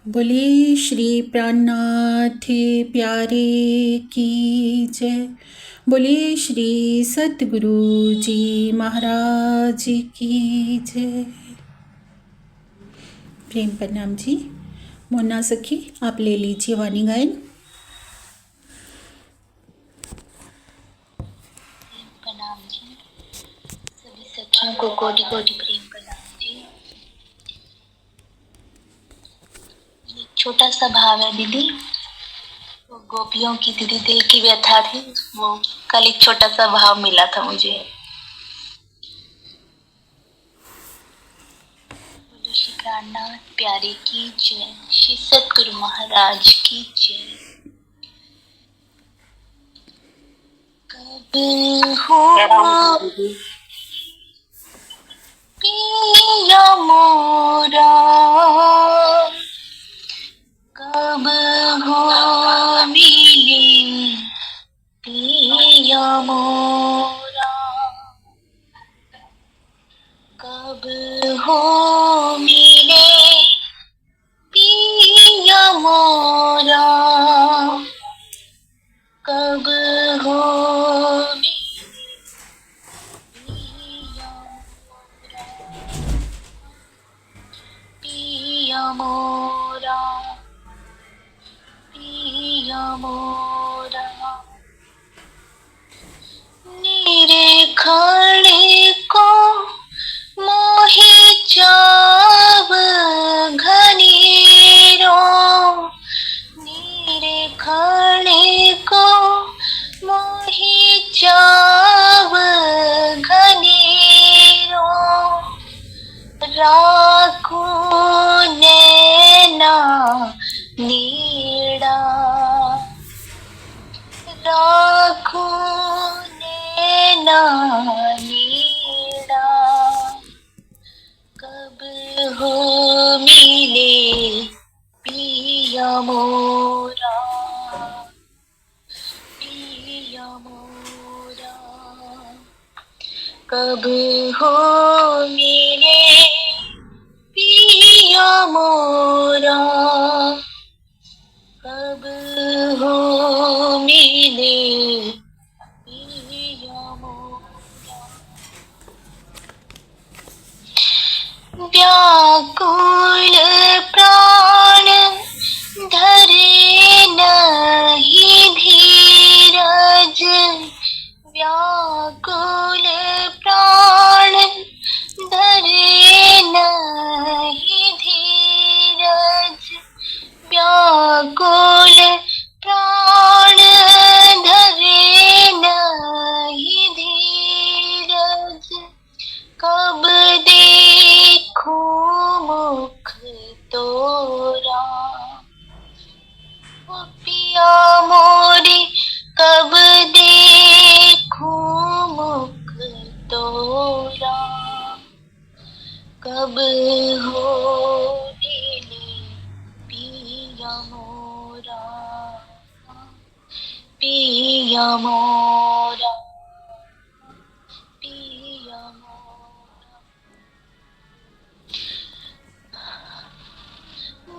बोलिए श्री प्राणनाथ प्यारे की जय। बोलिए श्री सतगुरु जी महाराज की जय। प्रेम प्रणाम जी। मोना सखी आप ले लीजिए वाणी गायन। प्रणाम जी। सभी सखियों को कोटि कोटि प्रेम प्रणाम जी। एक छोटा सा भाव है दीदी, वो गोपियों की दीदी दिल की व्यथा थी, वो कल एक छोटा सा भाव मिला था मुझे। बोलो श्री प्राणनाथ प्यारे की जय, श्री सतगुरु महाराज की जय। कब हो पिया मोरा, कब हो मिले पिया मोरा, कब हो मिले पिया मोरा, कब हो मिले पिया मोरा, पिया मोरा, निरेखने को मोहि जाव घनेरो, निरेखने को मोहि जाव घनेरो, राखू नैना नीड़ा, राखू नैना नीड़ा, कब हो मिले पिया मोरा, पिया मोरा, कब हो मिले पिया मोरा, कब हो मिले पिया मोरा, व्याकुल प्राण धरे नहीं धीरज, व्याकुल प्राण धरे नहीं धीरज, व्याकुल प्राण धरे नहीं धीरज, कब देखूं मुख तोरा, ओ पिया मोरे, कब देखूं मुख तोरा, कब हो मिले पिया मोरा, पिया मोरा, पिया मोरा,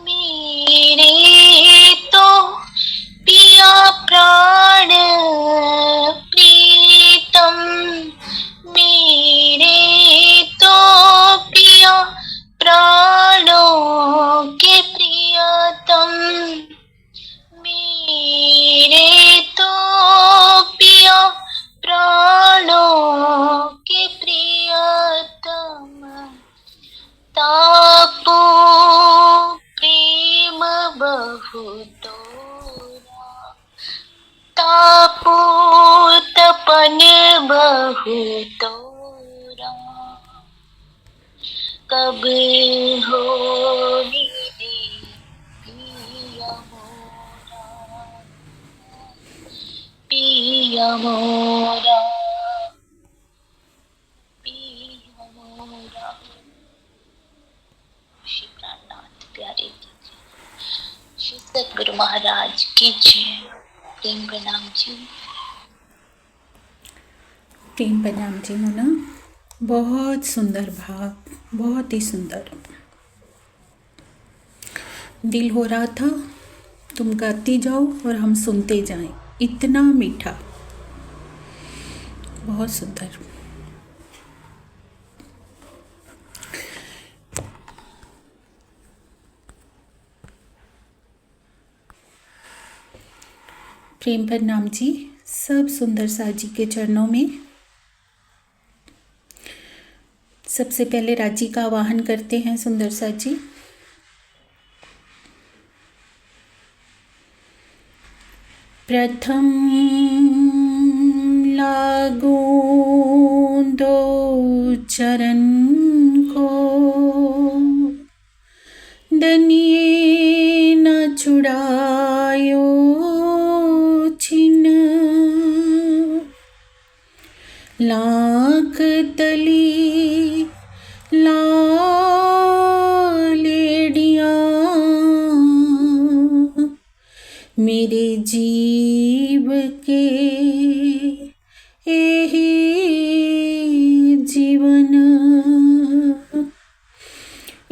मेरे तो पिया प्राण प्रीतम, मेरे तो पिया प्राणों के प्रियतम, मेरे तो पिया प्राणों के प्रियतम, तापो प्रेम बहु तोरा, तापो तपन बहु तोरा, कब हो मिले पिया मोरा, पिया मोरा, पिया मोरा, श्री प्राणनाथ प्यारे की जय, श्री सतगुरु महाराज की जय। प्रेम प्रणाम जी। प्रेम प्रणाम जी मोना। बहुत सुंदर भाव, बहुत ही सुंदर। दिल हो रहा था तुम गाती जाओ और हम सुनते जाएं। इतना मीठा, बहुत सुंदर। प्रेम प्रणाम जी, सब सुंदर सा जी के चरणों में। सबसे पहले राजी का आवाहन करते हैं सुंदर सा जी। प्रथम लागू दो चरण को, दनिये न छुड़ायो छिन, लाख तली लालेड़ियाँ मेरे जीव के यही जीवन,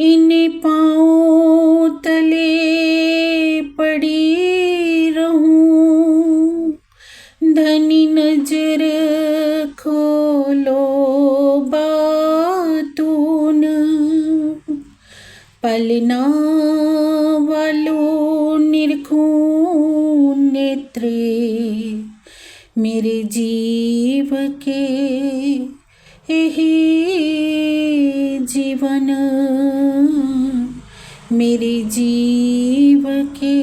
इन पाँव तले पड़ी रहूं, धनी नजर खोलो बातून, पलना वालों निरखूं नेत्रे मेरे जीव के यही जीवन, मेरे जीव के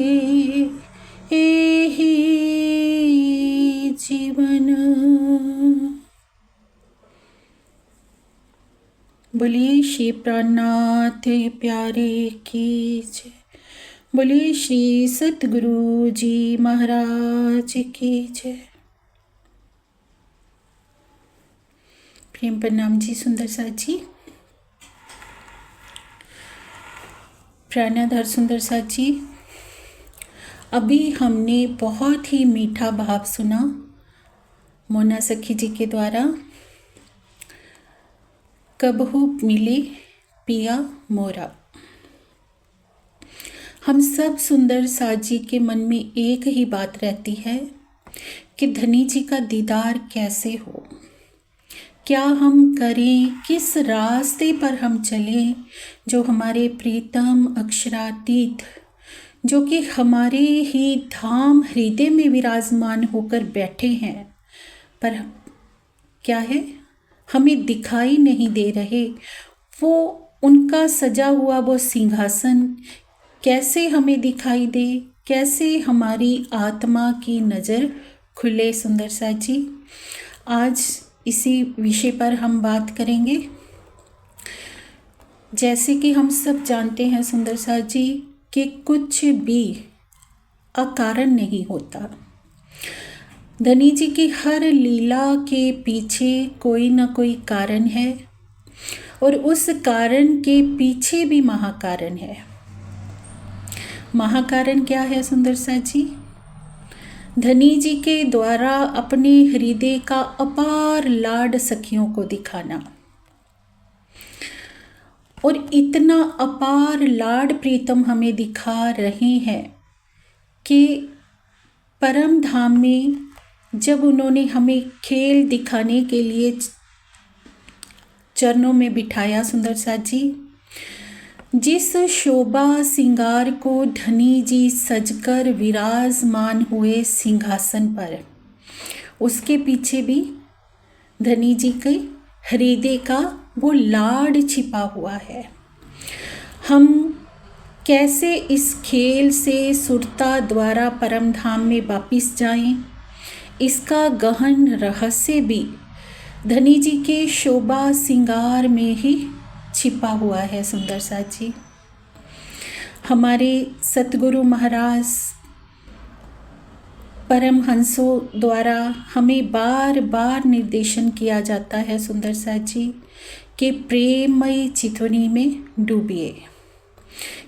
यही जीवन। बोलिए श्री प्राणनाथ प्यारे की जय, बोलिए श्री सतगुरु जी महाराज की जय। प्रेम प्रणाम जी सुंदर सा जी। प्राणाधार सुंदर सा जी, अभी हमने बहुत ही मीठा भाव सुना मोना सखी जी के द्वारा। कबहू मिले पिया मोरा। हम सब सुंदर सा जी के मन में एक ही बात रहती है कि धनी जी का दीदार कैसे हो, क्या हम करें, किस रास्ते पर हम चलें जो हमारे प्रीतम अक्षरातीत, जो कि हमारे ही धाम हृदय में विराजमान होकर बैठे हैं, पर क्या है हमें दिखाई नहीं दे रहे। वो उनका सजा हुआ वो सिंहासन कैसे हमें दिखाई दे, कैसे हमारी आत्मा की नज़र खुले सुंदर सा जी। आज इसी विषय पर हम बात करेंगे। जैसे कि हम सब जानते हैं सुंदर सा जी कि कुछ भी अकारण नहीं होता। धनी जी की हर लीला के पीछे कोई ना कोई कारण है और उस कारण के पीछे भी महाकारण है। महाकारण क्या है सुंदर सा जी? धनी जी के द्वारा अपने हृदय का अपार लाड सखियों को दिखाना, और इतना अपार लाड प्रीतम हमें दिखा रहे हैं कि परम धाम में जब उन्होंने हमें खेल दिखाने के लिए चरणों में बिठाया सुंदर सा जी, जिस शोभा सिंगार को धनी जी सजकर विराजमान हुए सिंहासन पर, उसके पीछे भी धनी जी के हृदय का वो लाड छिपा हुआ है। हम कैसे इस खेल से सुरता द्वारा परम धाम में वापिस जाएं, इसका गहन रहस्य भी धनी जी के शोभा सिंगार में ही छिपा हुआ है सुंदर सा जी। हमारे सतगुरु महाराज परमहंसों द्वारा हमें बार बार निर्देशन किया जाता है सुंदर सा जी कि प्रेममयी चितवनी में डूबिए,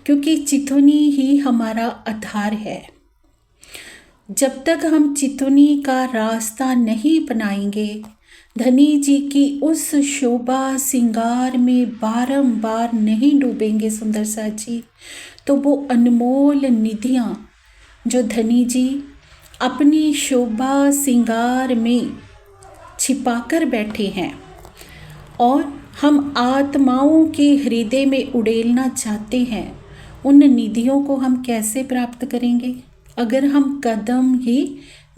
क्योंकि चितवनी ही हमारा आधार है। जब तक हम चितवनी का रास्ता नहीं अपनाएंगे, धनी जी की उस शोभा सिंगार में बारंबार नहीं डूबेंगे सुंदर सा जी, तो वो अनमोल निधियाँ जो धनी जी अपनी शोभा सिंगार में छिपाकर बैठे हैं और हम आत्माओं के हृदय में उड़ेलना चाहते हैं, उन निधियों को हम कैसे प्राप्त करेंगे अगर हम कदम ही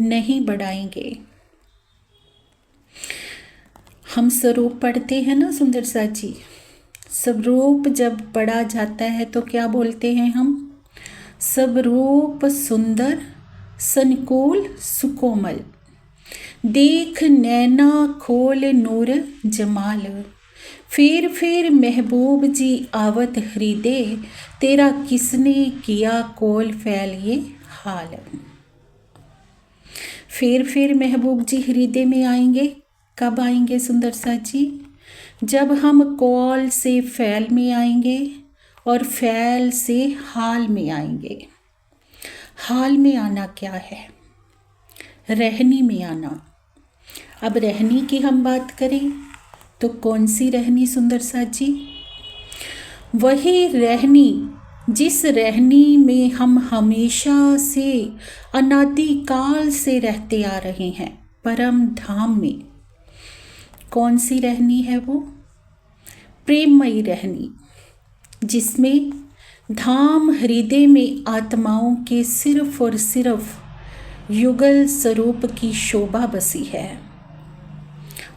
नहीं बढ़ाएंगे। हम स्वरूप पढ़ते हैं ना सुंदर सा जी, स्वरूप जब पढ़ा जाता है तो क्या बोलते हैं हम? स्वरूप सुंदर संकुल सुकोमल, देख नैना खोल नूर जमाल, फिर महबूब जी आवत हृदय, तेरा किसने किया कोल फैल ये हाल। फिर महबूब जी हृदय में आएंगे, कब आएंगे सुंदर सा जी? जब हम कौल से फैल में आएंगे और फैल से हाल में आएंगे। हाल में आना क्या है? रहनी में आना। अब रहनी की हम बात करें तो कौन सी रहनी सुंदर सा जी? वही रहनी जिस रहनी में हम हमेशा से अनादिकाल से रहते आ रहे हैं, परम धाम में। कौन सी रहनी है वो? प्रेममयी रहनी, जिसमें धाम हृदय में आत्माओं के सिर्फ और सिर्फ युगल स्वरूप की शोभा बसी है,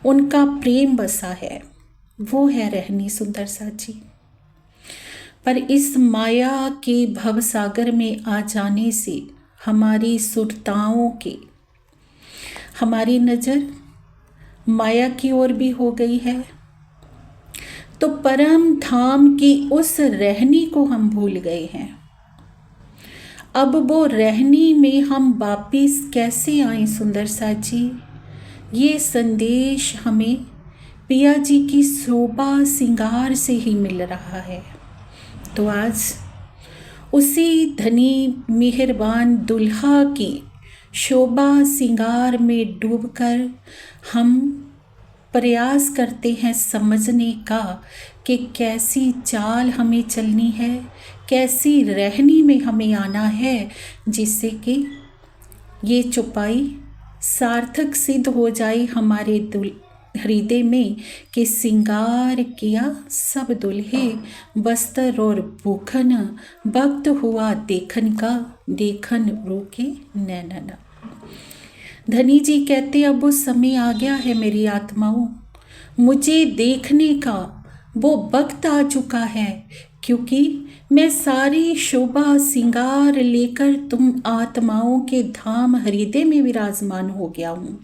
उनका प्रेम बसा है, वो है रहनी सुंदर सा जी। पर इस माया के भवसागर में आ जाने से हमारी सुरताओं के, हमारी नज़र माया की ओर भी हो गई है, तो परम धाम की उस रहनी को हम भूल गए हैं। अब वो रहनी में हम वापिस कैसे आए सुंदर सा जी? ये संदेश हमें पिया जी की शोभा सिंगार से ही मिल रहा है। तो आज उसी धनी मेहरबान दुल्हा की शोभा सिंगार में डूबकर हम प्रयास करते हैं समझने का कि कैसी चाल हमें चलनी है, कैसी रहनी में हमें आना है, जिससे कि ये चौपाई सार्थक सिद्ध हो जाए हमारे हृदय में कि सिंगार किया सब दुल्हे, बस्तर और भूखन, वक्त हुआ देखन का, देखन रोके नैनना। धनी जी कहते अब वो समय आ गया है मेरी आत्माओं, मुझे देखने का वो वक्त आ चुका है, क्योंकि मैं सारी शोभा सिंगार लेकर तुम आत्माओं के धाम हृदय में विराजमान हो गया हूँ।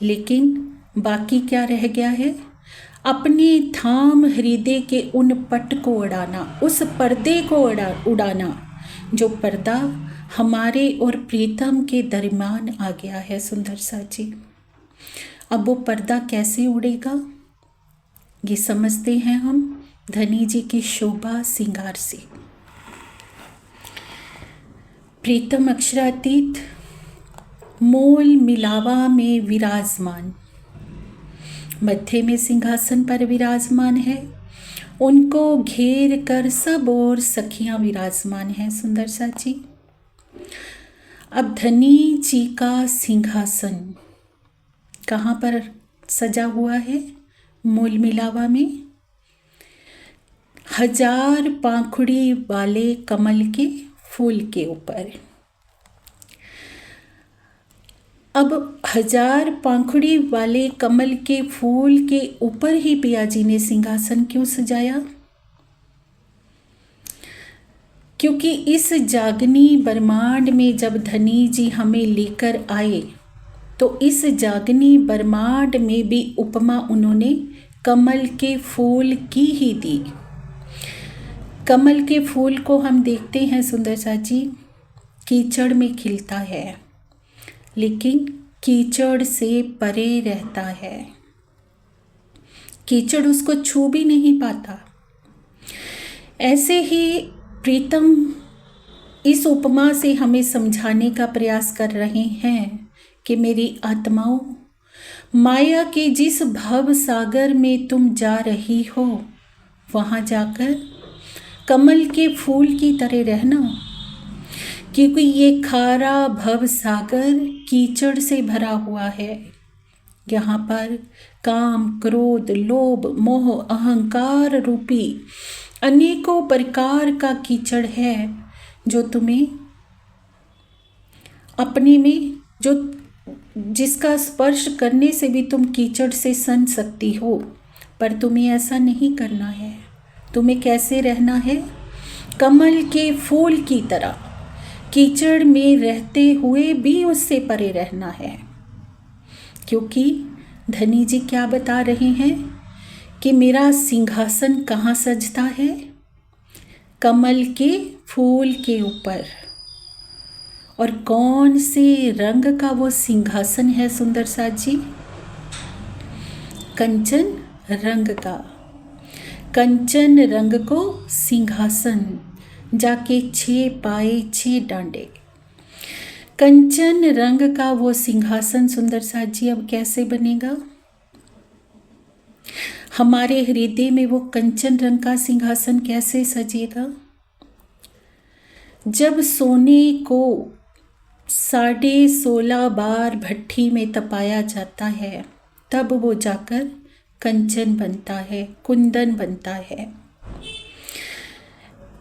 लेकिन बाकी क्या रह गया है? अपने धाम हृदय के उन पट को उड़ाना, उस पर्दे को उड़ाना जो पर्दा हमारे और प्रीतम के दरमियान आ गया है सुंदर सा जी। अब वो पर्दा कैसे उड़ेगा ये समझते हैं हम धनी जी की शोभा सिंगार से। प्रीतम अक्षरातीत मोल मिलावा में विराजमान, मध्य में सिंहासन पर विराजमान है, उनको घेर कर सब और सखियां विराजमान हैं सुंदर सा जी। अब धनी जी का सिंहासन कहाँ पर सजा हुआ है? मूल मिलावा में 1000 पाखुड़ी वाले कमल के फूल के ऊपर। अब 1000 पाखुड़ी वाले कमल के फूल के ऊपर ही पिया जी ने सिंहासन क्यों सजाया? क्योंकि इस जागनी ब्रह्मांड में जब धनी जी हमें लेकर आए तो इस जागनी ब्रह्मांड में भी उपमा उन्होंने कमल के फूल की ही दी। कमल के फूल को हम देखते हैं सुंदर सा जी, कीचड़ में खिलता है, लेकिन कीचड़ से परे रहता है, कीचड़ उसको छू भी नहीं पाता। ऐसे ही प्रीतम इस उपमा से हमें समझाने का प्रयास कर रहे हैं कि मेरी आत्माओं, माया के जिस भव सागर में तुम जा रही हो, वहाँ जाकर कमल के फूल की तरह रहना, क्योंकि ये खारा भव सागर कीचड़ से भरा हुआ है। यहाँ पर काम, क्रोध, लोभ, मोह, अहंकार रूपी अनेकों प्रकार का कीचड़ है, जो तुम्हें अपने में जो जिसका स्पर्श करने से भी तुम कीचड़ से सन सकती हो, पर तुम्हें ऐसा नहीं करना है। तुम्हें कैसे रहना है? कमल के फूल की तरह कीचड़ में रहते हुए भी उससे परे रहना है। क्योंकि धनी जी क्या बता रहे हैं कि मेरा सिंहासन कहाँ सजता है? कमल के फूल के ऊपर। और कौन से रंग का वो सिंहासन है सुंदर साथ जी? कंचन रंग का। कंचन रंग को सिंहासन, जाके 6 पाए 6 डांडे। कंचन रंग का वो सिंहासन सुंदर साथ जी अब कैसे बनेगा? हमारे हृदय में वो कंचन रंग का सिंहासन कैसे सजेगा? जब सोने को 16.5 बार भट्ठी में तपाया जाता है, तब वो जाकर कंचन बनता है, कुंदन बनता है।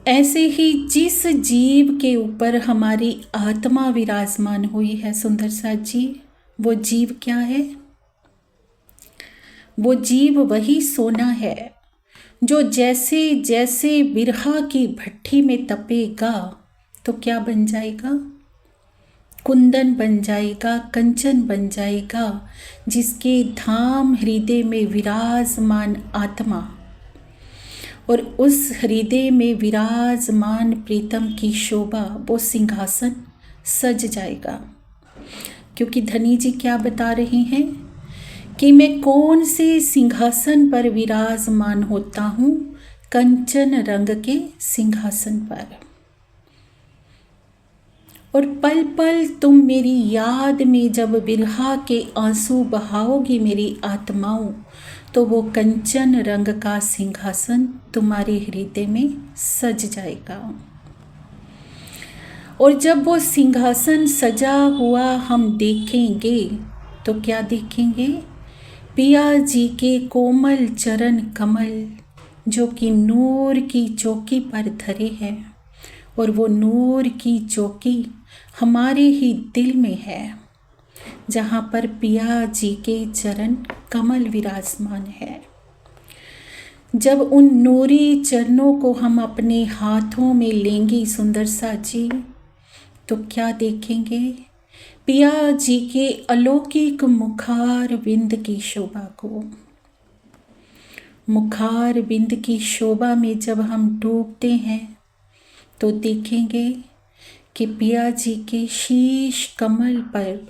ऐसे ही जिस जीव के ऊपर हमारी आत्मा विराजमान हुई है सुंदर साथ जी, वो जीव क्या है? वो जीव वही सोना है जो जैसे जैसे बिरहा की भट्ठी में तपेगा तो क्या बन जाएगा? कुंदन बन जाएगा, कंचन बन जाएगा, जिसके धाम हृदय में विराजमान आत्मा और उस हृदय में विराजमान प्रीतम की शोभा, वो सिंहासन सज जाएगा। क्योंकि धनी जी क्या बता रहे हैं कि मैं कौन से सिंहासन पर विराजमान होता हूँ? कंचन रंग के सिंहासन पर। और पल पल तुम मेरी याद में जब बिरहा के आंसू बहाओगी मेरी आत्माओं, तो वो कंचन रंग का सिंहासन तुम्हारे हृदय में सज जाएगा। और जब वो सिंहासन सजा हुआ हम देखेंगे तो क्या देखेंगे? पिया जी के कोमल चरण कमल, जो कि नूर की चौकी पर धरे हैं। और वो नूर की चौकी हमारे ही दिल में है, जहाँ पर पिया जी के चरण कमल विराजमान है। जब उन नूरी चरणों को हम अपने हाथों में लेंगे सुंदर सा जी, तो क्या देखेंगे? पिया जी के अलौकिक मुखार बिंद की शोभा को। मुखार बिंद की शोभा में जब हम डूबते हैं तो देखेंगे कि पिया जी के शीश कमल पर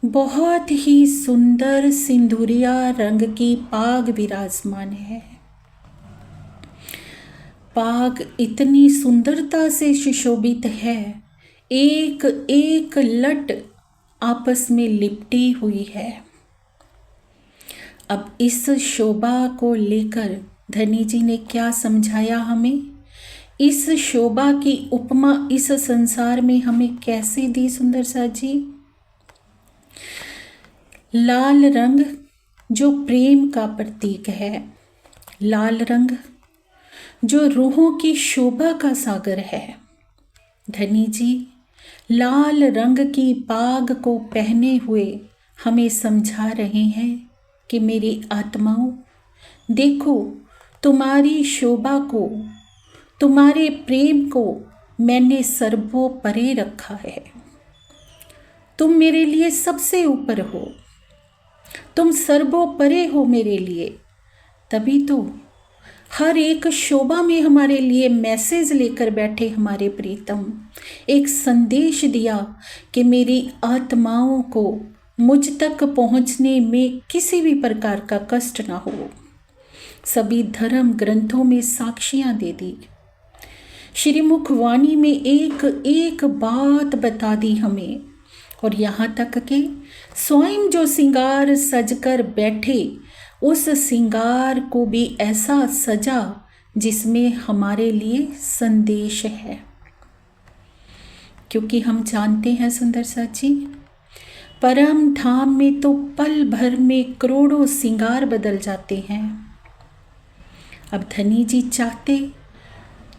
बहुत ही सुंदर सिंदूरिया रंग की पाग विराजमान है। पाग इतनी सुंदरता से सुशोभित है, एक एक लट आपस में लिपटी हुई है। अब इस शोभा को लेकर धनी जी ने क्या समझाया हमें? इस शोभा की उपमा इस संसार में हमें कैसे दी सुंदर सा जी? लाल रंग जो प्रेम का प्रतीक है, लाल रंग जो रूहों की शोभा का सागर है। धनी जी लाल रंग की पाग को पहने हुए हमें समझा रहे हैं कि मेरी आत्माओं, देखो तुम्हारी शोभा को, तुम्हारे प्रेम को मैंने सर्वोपरि रखा है। तुम मेरे लिए सबसे ऊपर हो, तुम सर्वोपरि हो मेरे लिए। तभी तो हर एक शोभा में हमारे लिए मैसेज लेकर बैठे हमारे प्रीतम, एक संदेश दिया कि मेरी आत्माओं को मुझ तक पहुंचने में किसी भी प्रकार का कष्ट ना हो। सभी धर्म ग्रंथों में साक्षियां दे दी, श्रीमुख वाणी में एक एक बात बता दी हमें। और यहाँ तक कि स्वयं जो सिंगार सजकर बैठे, उस सिंगार को भी ऐसा सजा जिसमें हमारे लिए संदेश है। क्योंकि हम जानते हैं सुंदर साथ जी, परम धाम में तो पल भर में करोड़ों श्रृंगार बदल जाते हैं। अब धनी जी चाहते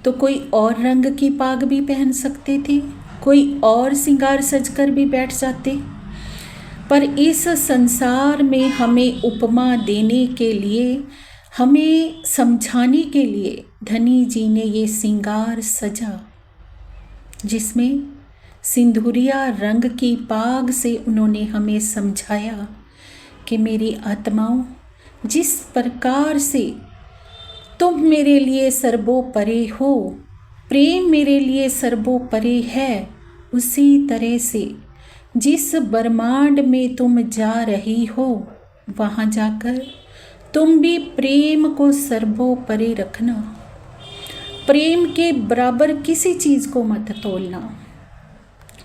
तो कोई और रंग की पाग भी पहन सकते थे, कोई और श्रृंगार सजकर भी बैठ जाते, पर इस संसार में हमें उपमा देने के लिए, हमें समझाने के लिए धनी जी ने ये श्रृंगार सजा, जिसमें सिंदूरिया रंग की पाग से उन्होंने हमें समझाया कि मेरी आत्माओं, जिस प्रकार से तुम मेरे लिए सर्वोपरि हो, प्रेम मेरे लिए सर्वोपरि है, उसी तरह से जिस ब्रह्मांड में तुम जा रही हो, वहाँ जाकर तुम भी प्रेम को सर्वोपरि रखना। प्रेम के बराबर किसी चीज़ को मत तोलना।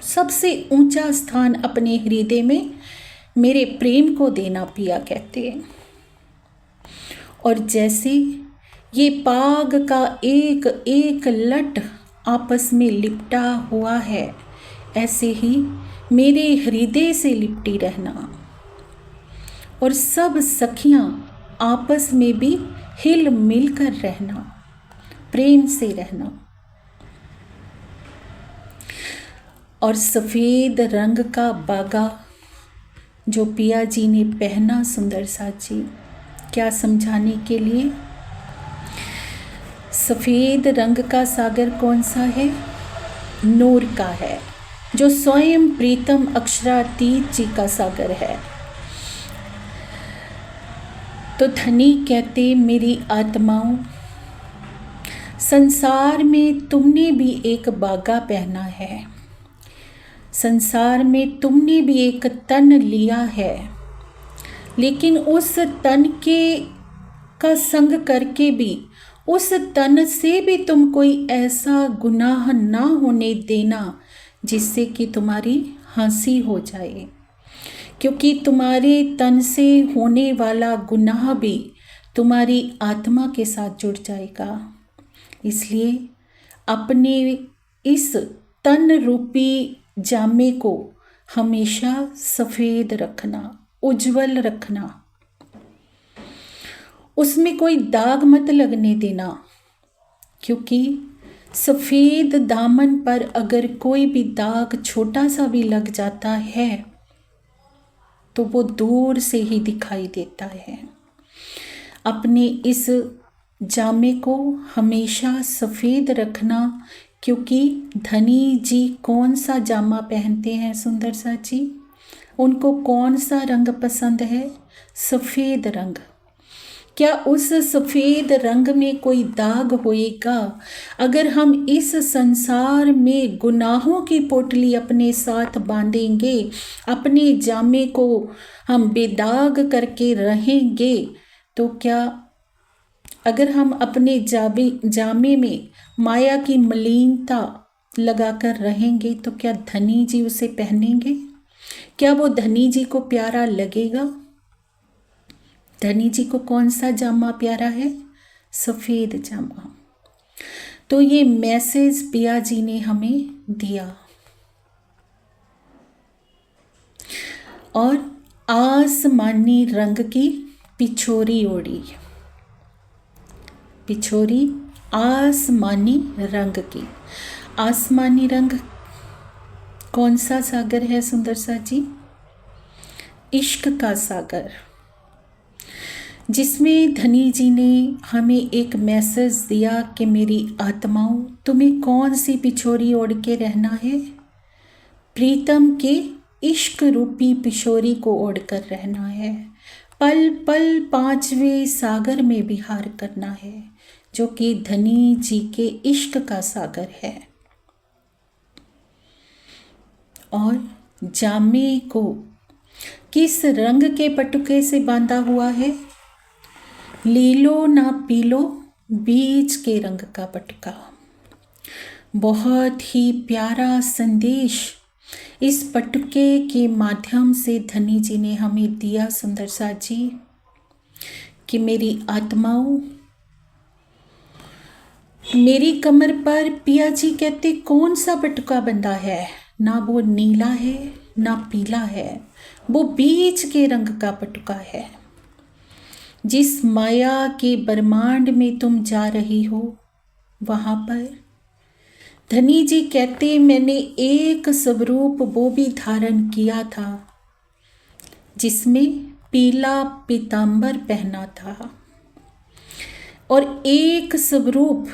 सबसे ऊंचा स्थान अपने हृदय में मेरे प्रेम को देना, पिया कहते हैं। और जैसे ये पाग का एक एक लट आपस में लिपटा हुआ है, ऐसे ही मेरे हृदय से लिपटी रहना। और सब सखियां आपस में भी हिल मिल कर रहना, प्रेम से रहना। और सफ़ेद रंग का बागा जो पिया जी ने पहना सुंदर साथ जी, क्या समझाने के लिए? सफ़ेद रंग का सागर कौन सा है? नूर का है, जो स्वयं प्रीतम अक्षरातीत जी का सागर है। तो धनी कहते, मेरी आत्माओं, संसार में तुमने भी एक बागा पहना है, संसार में तुमने भी एक तन लिया है, लेकिन उस तन के का संग करके भी, उस तन से भी तुम कोई ऐसा गुनाह ना होने देना जिससे कि तुम्हारी हंसी हो जाए, क्योंकि तुम्हारे तन से होने वाला गुनाह भी तुम्हारी आत्मा के साथ जुड़ जाएगा। इसलिए अपने इस तन रूपी जामे को हमेशा सफ़ेद रखना, उज्जवल रखना, उसमें कोई दाग मत लगने देना, क्योंकि सफ़ेद दामन पर अगर कोई भी दाग छोटा सा भी लग जाता है तो वो दूर से ही दिखाई देता है। अपने इस जामे को हमेशा सफ़ेद रखना, क्योंकि धनी जी कौन सा जामा पहनते हैं सुंदर सा जी? उनको कौन सा रंग पसंद है? सफ़ेद रंग। क्या उस सफ़ेद रंग में कोई दाग होएगा? अगर हम इस संसार में गुनाहों की पोटली अपने साथ बांधेंगे, अपने जामे को हम बेदाग करके रहेंगे, तो क्या अगर हम अपने जामे में माया की मलिनता लगाकर रहेंगे तो क्या धनी जी उसे पहनेंगे? क्या वो धनी जी को प्यारा लगेगा? धनी जी को कौन सा जामा प्यारा है? सफ़ेद जामा। तो ये मैसेज पिया जी ने हमें दिया। और आसमानी रंग की पिछोरी ओढ़ी, पिछोरी आसमानी रंग की। आसमानी रंग कौन सा सागर है सुंदर सा जी? इश्क का सागर, जिसमें धनी जी ने हमें एक मैसेज दिया कि मेरी आत्माओं, तुम्हें कौन सी पिछोरी ओढ़ के रहना है? प्रीतम के इश्क रूपी पिछोरी को ओढ़ कर रहना है। पल पल पांचवें सागर में विहार करना है, जो कि धनी जी के इश्क का सागर है। और जामे को किस रंग के पटुके से बांधा हुआ है? लीलो ना पीलो बीज के रंग का पटुका। बहुत ही प्यारा संदेश इस पटुके के माध्यम से धनी जी ने हमें दिया सुंदर सा जी, कि मेरी आत्माओं, मेरी कमर पर पिया जी कहते कौन सा बटुका बंधा है, ना वो नीला है ना पीला है, वो बीच के रंग का बटुका है। जिस माया के ब्रह्मांड में तुम जा रही हो वहाँ पर धनी जी कहते मैंने एक स्वरूप वो भी धारण किया था जिसमें पीला पीतांबर पहना था, और एक स्वरूप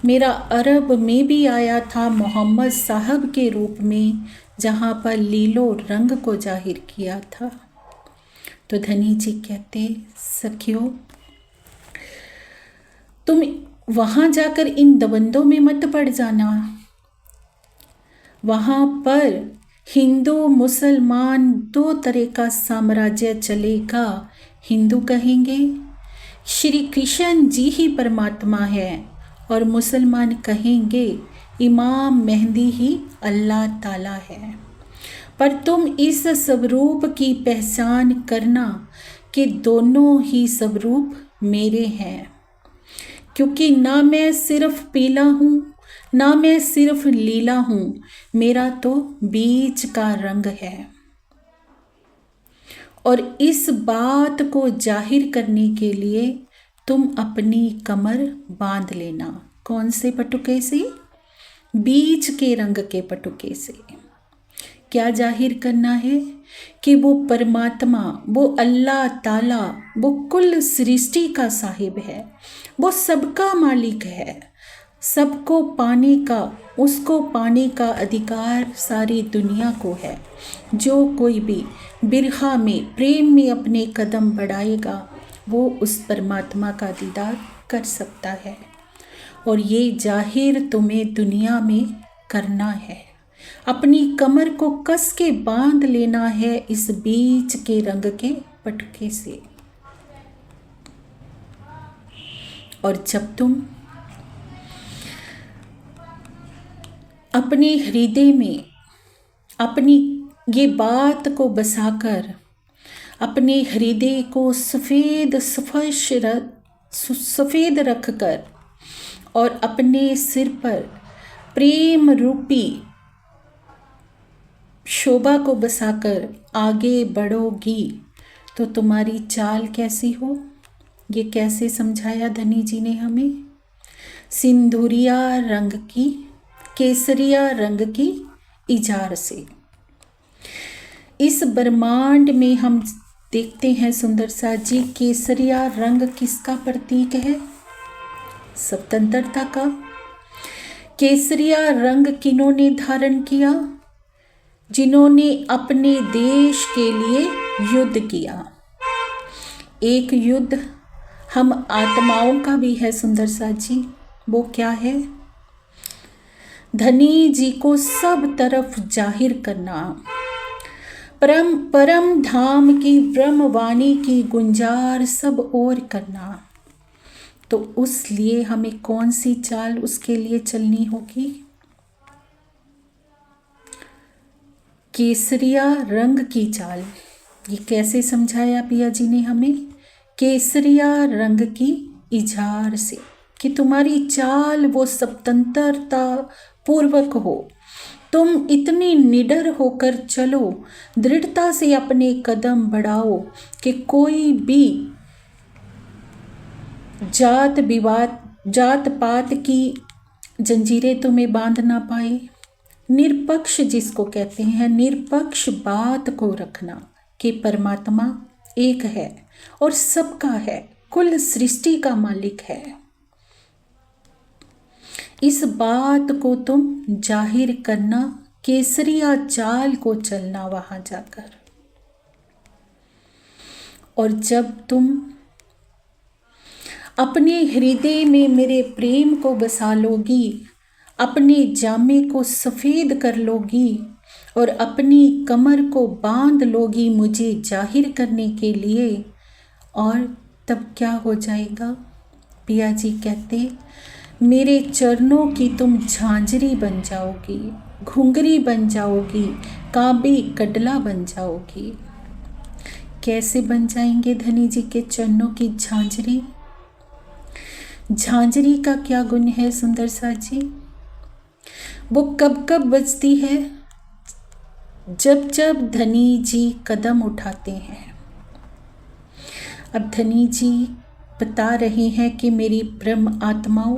मेरा अरब में भी आया था मोहम्मद साहब के रूप में, जहाँ पर लीलो रंग को जाहिर किया था। तो धनी जी कहते सखियों तुम वहाँ जाकर इन दबंदों में मत पड़ जाना। वहाँ पर हिंदू मुसलमान दो तरह का साम्राज्य चलेगा। हिंदू कहेंगे श्री कृष्ण जी ही परमात्मा है और मुसलमान कहेंगे इमाम मेहंदी ही अल्लाह ताला है। पर तुम इस स्वरूप की पहचान करना कि दोनों ही स्वरूप मेरे हैं, क्योंकि ना मैं सिर्फ पीला हूँ ना मैं सिर्फ लीला हूँ, मेरा तो बीच का रंग है। और इस बात को जाहिर करने के लिए तुम अपनी कमर बांध लेना। कौन से पटुके से? बीच के रंग के पटुके से। क्या जाहिर करना है? कि वो परमात्मा, वो अल्लाह ताला, वो कुल सृष्टि का साहिब है, वो सबका मालिक है। सबको पाने का, उसको पाने का अधिकार सारी दुनिया को है। जो कोई भी बिरहा में, प्रेम में अपने कदम बढ़ाएगा वो उस परमात्मा का दीदार कर सकता है। और ये जाहिर तुम्हें दुनिया में करना है। अपनी कमर को कस के बांध लेना है इस बीच के रंग के पटके से। और जब तुम अपने हृदय में अपनी ये बात को बसाकर अपने हृदय को सफ़ेद रखकर और अपने सिर पर प्रेम रूपी शोभा को बसाकर आगे बढ़ोगी तो तुम्हारी चाल कैसी हो? ये कैसे समझाया धनी जी ने हमें? सिंदूरिया रंग की, केसरिया रंग की इजार से। इस ब्रह्मांड में हम देखते हैं सुंदर सा जी, केसरिया रंग किसका प्रतीक है? स्वतंत्रता का। केसरिया रंग किन्होंने धारण किया? जिन्होंने अपने देश के लिए युद्ध किया। एक युद्ध हम आत्माओं का भी है सुंदर सा जी। वो क्या है? धनी जी को सब तरफ जाहिर करना, परम धाम की ब्रह्मवाणी की गुंजार सब ओर करना। तो उस लिए हमें कौन सी चाल उसके लिए चलनी होगी? केसरिया रंग की चाल। ये कैसे समझाया पिया जी ने हमें? केसरिया रंग की इजार से, कि तुम्हारी चाल वो स्वतंत्रता पूर्वक हो। तुम इतनी निडर होकर चलो, दृढ़ता से अपने कदम बढ़ाओ कि कोई भी जात पात की जंजीरें तुम्हें बांध ना पाए। निरपक्ष जिसको कहते हैं, निरपक्ष बात को रखना कि परमात्मा एक है और सबका है, कुल सृष्टि का मालिक है। इस बात को तुम जाहिर करना, केसरिया चाल को चलना वहां जाकर। और जब तुम अपने हृदय में मेरे प्रेम को बसा लोगी, अपने जामे को सफ़ेद कर लोगी और अपनी कमर को बांध लोगी मुझे जाहिर करने के लिए, और तब क्या हो जाएगा? पिया जी कहते मेरे चरणों की तुम झांझरी बन जाओगी, घुंघरी बन जाओगी, काबी कडला बन जाओगी। कैसे बन जाएंगे धनी जी के चरणों की झांझरी? झांझरी का क्या गुण है सुंदर सा जी? वो कब कब बजती है? जब जब धनी जी कदम उठाते हैं। अब धनी जी बता रहे हैं कि मेरी ब्रह्म आत्माओं,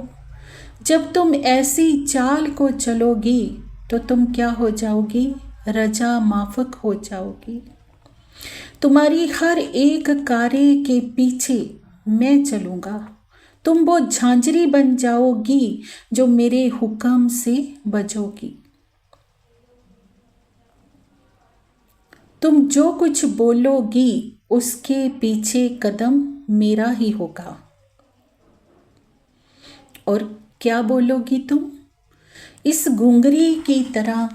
जब तुम ऐसी चाल को चलोगी तो तुम क्या हो जाओगी? रजा माफक हो जाओगी। तुम्हारी हर एक कार्य के पीछे मैं चलूँगा। तुम वो झांझरी बन जाओगी जो मेरे हुक्म से बजोगी। तुम जो कुछ बोलोगी उसके पीछे कदम मेरा ही होगा। और क्या बोलोगी तुम? इस घुंघरी की तरह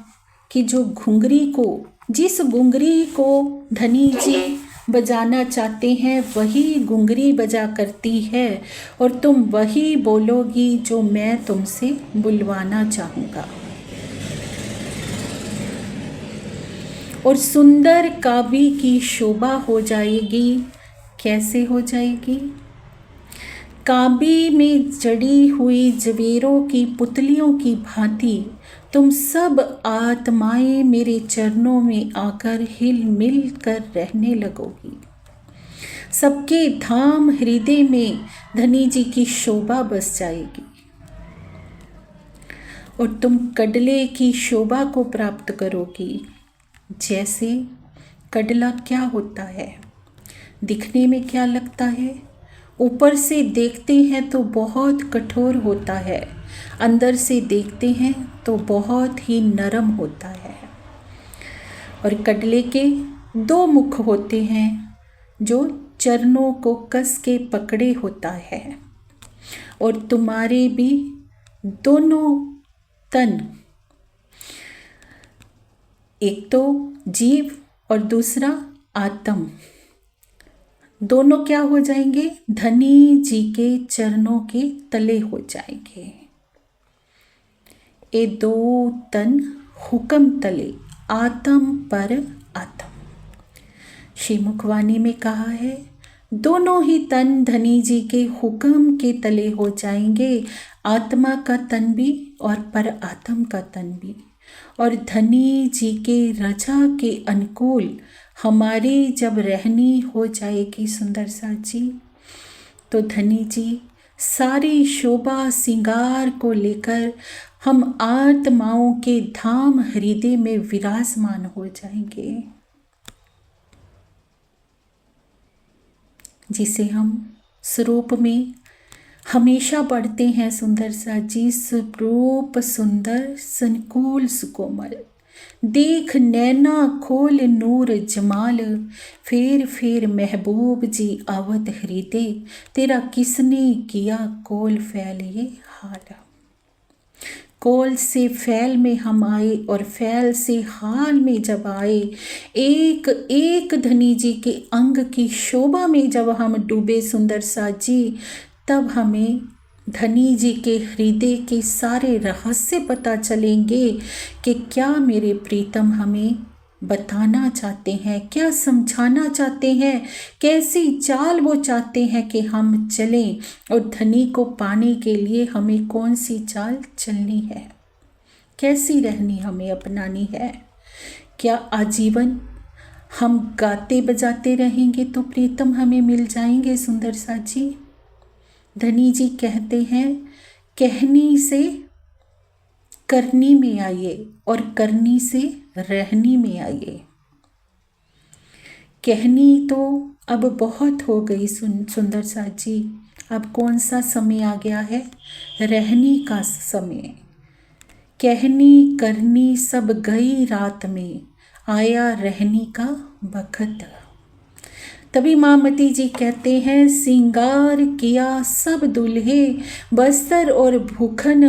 कि जो घुंघरी को, जिस घुंघरी को धनी जी बजाना चाहते हैं वही घुंघरी बजा करती है, और तुम वही बोलोगी जो मैं तुमसे बुलवाना चाहूँगा। और सुंदर काव्य की शोभा हो जाएगी। कैसे हो जाएगी? काव्य में जड़ी हुई जवेरों की पुतलियों की भांति तुम सब आत्माएं मेरे चरणों में आकर हिल मिल कर रहने लगोगी। सबके धाम हृदय में धनी जी की शोभा बस जाएगी, और तुम कडले की शोभा को प्राप्त करोगी। जैसे कडला क्या होता है? दिखने में क्या लगता है? ऊपर से देखते हैं तो बहुत कठोर होता है, अंदर से देखते हैं तो बहुत ही नरम होता है। और कडले के दो मुख होते हैं जो चरणों को कस के पकड़े होता है, और तुम्हारे भी दोनों तन, एक तो जीव और दूसरा आत्म, दोनों क्या हो जाएंगे? धनी जी के चरणों के तले हो जाएंगे। ये दो तन हुक्म तले, आत्म पर आत्म। श्री मुखवाणी में कहा है, दोनों ही तन धनी जी के हुक्म के तले हो जाएंगे, आत्मा का तन भी और पर आत्म का तन भी। और धनी जी के रजा के अनुकूल हमारी जब रहनी हो जाएगी सुंदर सा जी, तो धनी जी सारी शोभा सिंगार को लेकर हम आत्माओं के धाम हृदय में विराजमान हो जाएंगे, जिसे हम स्वरूप में हमेशा पढ़ते हैं सुंदर सा जी। स्वरूप सुंदर संकुल सुकोमल, देख नैना खोल नूर जमाल, फेर फेर महबूब जी आवत हृदय, तेरा किसने किया कोल फैल ये हाल। कोल से फैल में हम आए और फैल से हाल में जब आए, एक एक धनी जी के अंग की शोभा में जब हम डूबे सुंदर सा जी, तब हमें धनी जी के हृदय के सारे रहस्य पता चलेंगे कि क्या मेरे प्रीतम हमें बताना चाहते हैं, क्या समझाना चाहते हैं, कैसी चाल वो चाहते हैं कि हम चलें, और धनी को पाने के लिए हमें कौन सी चाल चलनी है, कैसी रहनी हमें अपनानी है। क्या आजीवन हम गाते बजाते रहेंगे तो प्रीतम हमें मिल जाएंगे सुंदर सा जी? धनी जी कहते हैं, कहनी से करनी में आइए और करनी से रहनी में आइए। कहनी तो अब बहुत हो गई सुंदर सा जी, अब कौन सा समय आ गया है? रहनी का समय। कहनी करनी सब गई रात में, आया रहनी का बखत। तभी मामती जी कहते हैं, सिंगार किया सब दुल्हे, बस्तर और भूखन,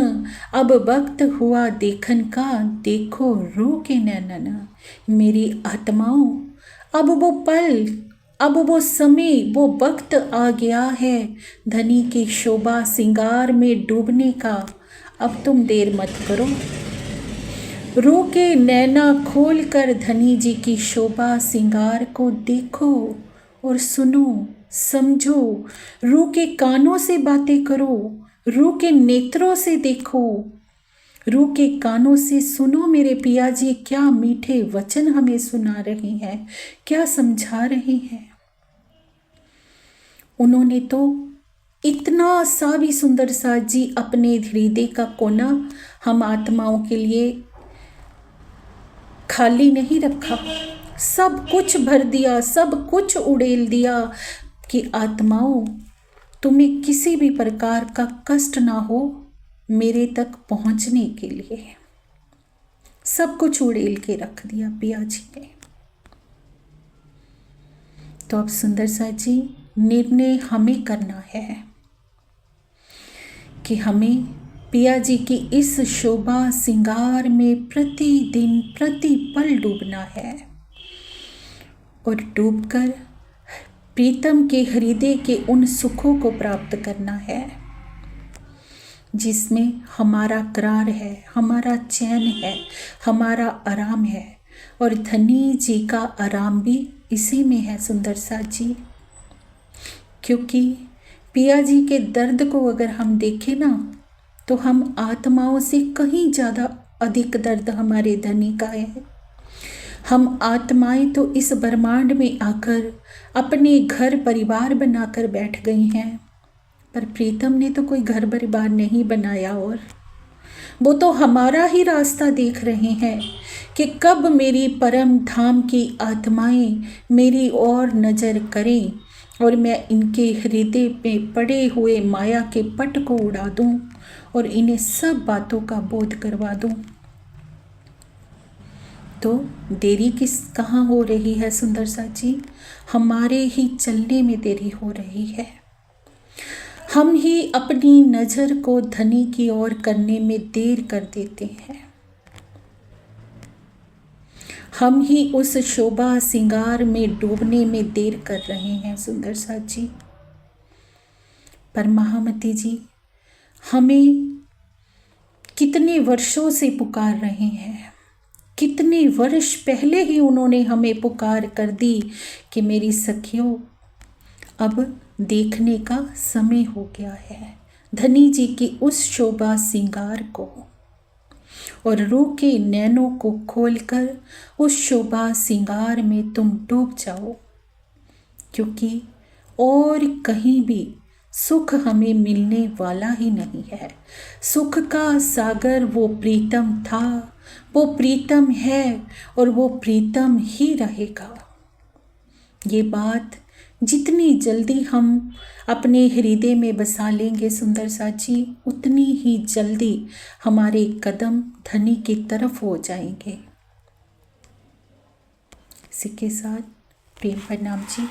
अब वक्त हुआ देखन का, देखो रो के नैनन। मेरी आत्माओं, अब वो पल, अब वो समय, वो वक्त आ गया है धनी की शोभा सिंगार में डूबने का। अब तुम देर मत करो, रो के नैना खोल कर धनी जी की शोभा सिंगार को देखो और सुनो समझो, रूह के कानों से बातें करो, रूह के नेत्रों से देखो, रूह के कानों से सुनो मेरे पिया जी, क्या मीठे वचन हमें सुना रहे हैं, क्या समझा रहे हैं। उन्होंने तो इतना सा भी सुंदर सा जी अपने हृदय का कोना हम आत्माओं के लिए खाली नहीं रखा, सब कुछ भर दिया, सब कुछ उड़ेल दिया कि आत्माओं तुम्हें किसी भी प्रकार का कष्ट ना हो मेरे तक पहुंचने के लिए। सब कुछ उड़ेल के रख दिया पिया जी ने। तो अब सुंदर सा जी निर्णय हमें करना है कि हमें पिया जी की इस शोभा श्रृंगार में प्रतिदिन प्रतिपल डूबना है और डूबकर प्रीतम के हृदय के उन सुखों को प्राप्त करना है जिसमें हमारा करार है, हमारा चैन है, हमारा आराम है। और धनी जी का आराम भी इसी में है सुंदर सा जी, क्योंकि पिया जी के दर्द को अगर हम देखें ना तो हम आत्माओं से कहीं ज़्यादा अधिक दर्द हमारे धनी का है। हम आत्माएं तो इस ब्रह्मांड में आकर अपने घर परिवार बनाकर बैठ गई हैं, पर प्रीतम ने तो कोई घर परिवार नहीं बनाया और वो तो हमारा ही रास्ता देख रहे हैं कि कब मेरी परम धाम की आत्माएं मेरी ओर नज़र करें और मैं इनके हृदय में पड़े हुए माया के पट को उड़ा दूं और इन्हें सब बातों का बोध करवा दूं। तो देरी कहाँ हो रही है सुंदर सा जी, हमारे ही चलने में देरी हो रही है। हम ही अपनी नज़र को धनी की ओर करने में देर कर देते हैं, हम ही उस शोभा श्रृंगार में डूबने में देर कर रहे हैं सुंदर सा जी। पर महामती जी हमें कितने वर्षों से पुकार रहे हैं, कितने वर्ष पहले ही उन्होंने हमें पुकार कर दी कि मेरी सखियों अब देखने का समय हो गया है धनी जी की उस शोभा श्रृंगार को, और रूह के नैनों को खोलकर उस शोभा श्रृंगार में तुम डूब जाओ, क्योंकि और कहीं भी सुख हमें मिलने वाला ही नहीं है। सुख का सागर वो प्रीतम था, वो प्रीतम है और वो प्रीतम ही रहेगा। ये बात जितनी जल्दी हम अपने हृदय में बसा लेंगे सुंदर सा जी, उतनी ही जल्दी हमारे कदम धनी की तरफ हो जाएंगे। इसी के साथ प्रेम प्रणाम जी।